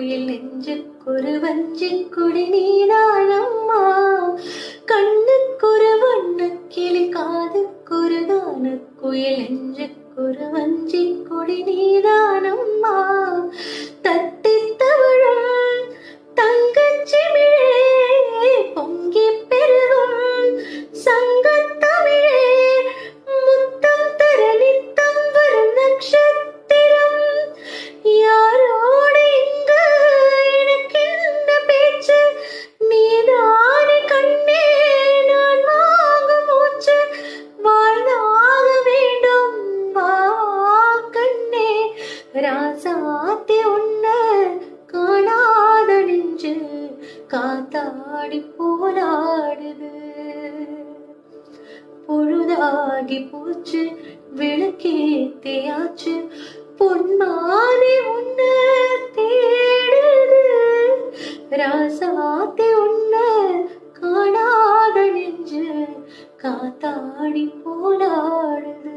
குயில் நெஞ்சுக்குரு வஞ்சி குடி நீதானம்மா. கண்ணுக்குரு வண்ண கிளி காதுக்குரு கான குயில் நெஞ்சுக்குரு வஞ்சி குடி நீதானம்மா. தத்தி தவழும் தங்கச்சிமிழே பொங்கி பெருகும் சங்கத்தமிழே முத்தம் தர நித்தம் வரும் நட்சத்திரம். யாரோடு இங்கு எனக்கு என்ன பேச்சு, நீதானே கண்ணே நான் வாங்கும் மூச்சு. வாழ்ந்தாக வேண்டும் வா கண்ணே, ராசாத்தி உன்ன காணாத நெஞ்சு காத்தாடி போராடுது. பொழுதாகி போச்சு விளக்கேத்தியாச்சு பொன்மானே உன்ன தேடுது. ராசாத்தி உன்ன காணாத நெஞ்சு காத்தாடி போராடுது.